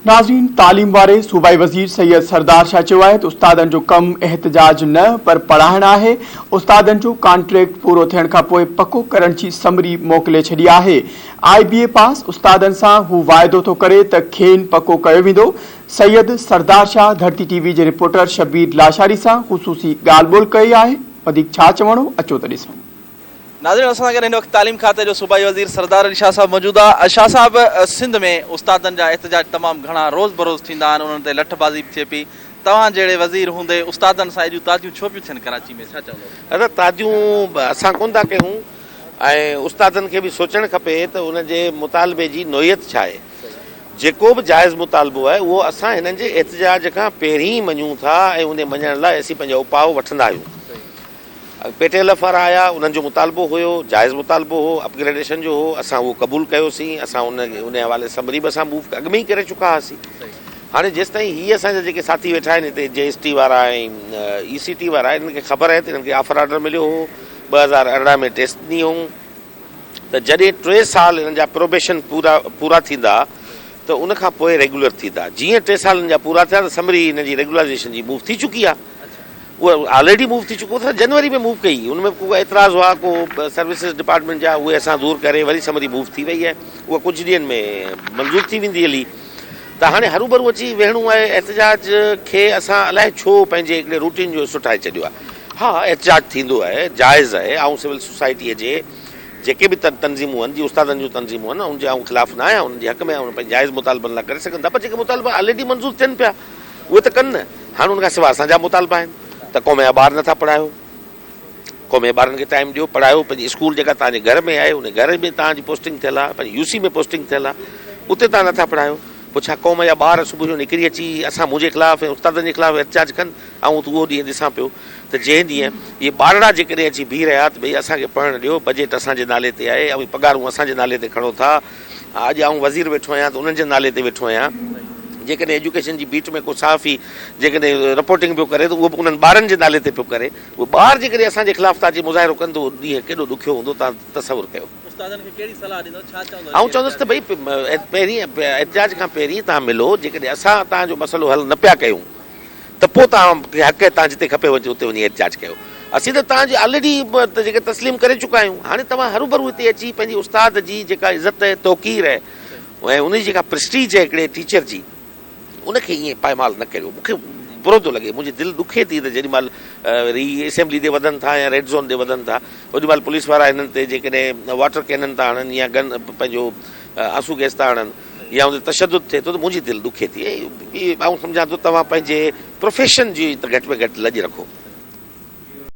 नाज़रीन, तालीम वारे सूबाई वज़ीर सैयद सरदार शाह चयो आहे त उस्तादनि जो कमु एहतजाज न पर पढ़ाइणु आहे। उस्तादनि जो कॉन्ट्रैक्ट पूरो थियण खां पोइ पको करण जी समरी मोकिले छॾी आहे। IBA पास उस्तादनि सां हू वाइदो थो करे त खेनि पको कयो वेंदो। सैयद सरदार शाह धरती TV जे रिपोर्टर शबीर लाशारी सां ख़ुसूसी ॻाल्हि ॿोल कई आहे। वधीक छा चवणो अचो त ॾिसूं। नाज़रीन, असां हिन वक़्तु तालीम खाते जो सूबाई वज़ीर सरदार अली शाह साहब मौजूद आहे। शाह साहब, सिंध में उस्तादनि जा एहतजाज तमामु घणा रोज़ बरोज़ थींदा आहिनि, उन्हनि ते लठबाज़ी बि थिए पई। तव्हां जहिड़े वज़ीर हूंदे उस्तादनि सां एॾियूं ताज़ियूं छो पियूं थियनि कराची में, छा चवंदो? अरे ताज़ियूं असां कोन था कयूं ऐं उस्तादनि खे बि सोचणु खपे त उनजे मुतालबे जी नोयत छा आहे। जेको बि जाइज़ मुतालबो आहे उहो असां हिननि जे एहतजाज खां पहिरीं ई मञूं था ऐं उन मञण लाइ असीं पंहिंजो उपाउ वठंदा आहियूं। पेटेल फर आया, उन्हनि जो मुतालबो हुयो, जाइज़ मुतालबो हो, अपग्रेडेशन जो हो, असां उहो क़बूल कयोसीं। असां उन हवाले समरी बि असां मूव अॻु में ई करे चुका हुआसीं। हाणे जेसि ताईं हीअ असांजा जेके साथी वेठा आहिनि हिते JST वारा ऐं ECT वारा, हिननि खे ख़बर आहे त हिननि खे ऑफर ऑर्डर मिलियो हो 2018 में टेस्ट ॾींहुं हुयूं त जॾहिं 3 साल हिननि जा प्रोबेशन पूरा थींदा त उनखां पोइ रेगुलर थींदा। जीअं 3 साल हिननि जा पूरा थिया त समरी हिन जी रेगुलराइज़ेशन जी मूव थी चुकी आहे। उहा ऑलरेडी मूव थी चुको था, जनवरी में मूव कई। उनमें को एतिराज़ हुआ को सर्विसिस डिपार्टमेंट जा, उहे असां दूर करे वरी समरी मूव थी वई आहे। उहा कुझु ॾींहंनि में मंज़ूर थी वेंदी हली। त हाणे हरूभरू अची वेहणो आहे। एहतजाज खे असां अलाए छो पंहिंजे हिकिड़े रूटीन जो सुठाए छॾियो आहे। हा, एहतजाज थींदो आहे, जाइज़ आहे। ऐं सिविल सोसाइटीअ जे जेके बि तनज़ीमूं आहिनि, जीअं उस्तादनि जूं तनज़ीमूं आहिनि, उनजे आऊं ख़िलाफ़ु न आहियां। उनजे हक़ में उन पंहिंजे जाइज़ मुतालबनि लाइ करे सघनि था, पर जेके मुतालबा ऑलरेडी मंज़ूर थियनि पिया उहे त कनि न। हाणे उनखां सवाइ असांजा मुतालबा आहिनि त क़ौम जा ॿार नथा पढ़ायो, क़ौम जे ॿारनि खे टाइम ॾियो, पढ़ायो। पंहिंजी स्कूल जेका तव्हांजे घर में आहे उन घर में तव्हांजी पोस्टिंग थियल आहे, पंहिंजी UC में पोस्टिंग थियल आहे, उते तव्हां नथा पढ़ायो। पोइ छा क़ौम जा ॿार सुबुह जो निकिरी अची असां मुंहिंजे ख़िलाफ़ु ऐं उस्तादनि जे ख़िलाफ़ु एहतजाज कनि। ऐं उहो ॾींहुं ॾिसां पियो त जंहिं ॾींहुं इहे ॿारड़ा जेकॾहिं अची बीह रहिया त भई असांखे पढ़णु ॾियो, बजट असांजे नाले ते आहे ऐं पघारूं असांजे नाले ते खणो था। अॼु आऊं वज़ीर वेठो आहियां त उन्हनि जे नाले ते वेठो आहियां। जेकॾहिं एजुकेशन जी बीट में को सहाफ़ी जेकॾहिं रिपोर्टिंग पियो करे त उहो उन्हनि ॿारनि जे नाले ते पियो करे। उहे ॿार जेकॾहिं असांजे ख़िलाफ़ु था अची मुज़ाहिरो कनि त उहो ॾींहुं केॾो ॾुखियो हूंदो, तव्हां तसवुरु कयो। चवंदुसि त भई पहिरीं एहतजाज खां पहिरीं तव्हां मिलो। जेकॾहिं असां तव्हांजो मसइलो हल न पिया कयूं त पोइ तव्हांखे हक़ तव्हां जिते खपे उते वञी एहतजाज कयो। असीं त तव्हांजी ऑलरेडी जेके तस्लीम करे चुका आहियूं। हाणे तव्हां हरूभरू हिते अची पंहिंजी उस्ताद जी जेका इज़त आहे, तौक़ीर आहे ऐं उनजी जेका प्रेस्टीज आहे हिकिड़े टीचर जी, उनखे ईअं पायमाल न करियो। मूंखे बुरो थो लॻे, मुंहिंजी दिलि दुखे थी त जेॾीमहिल वरी असेंबली ते वधनि था या रेड ज़ोन ते वधनि था, ओॾीमहिल पुलिस वारा हिननि ते जेकॾहिं वाटर कैनन था हणनि या पंहिंजो आंसू गैस था हणनि या उन ते तशदुद थिए थो त मुंहिंजी दिलि दुखे थी। ऐं सम्झां थो तव्हां पंहिंजे प्रोफेशन जी त घटि में घटि लॼ रखो।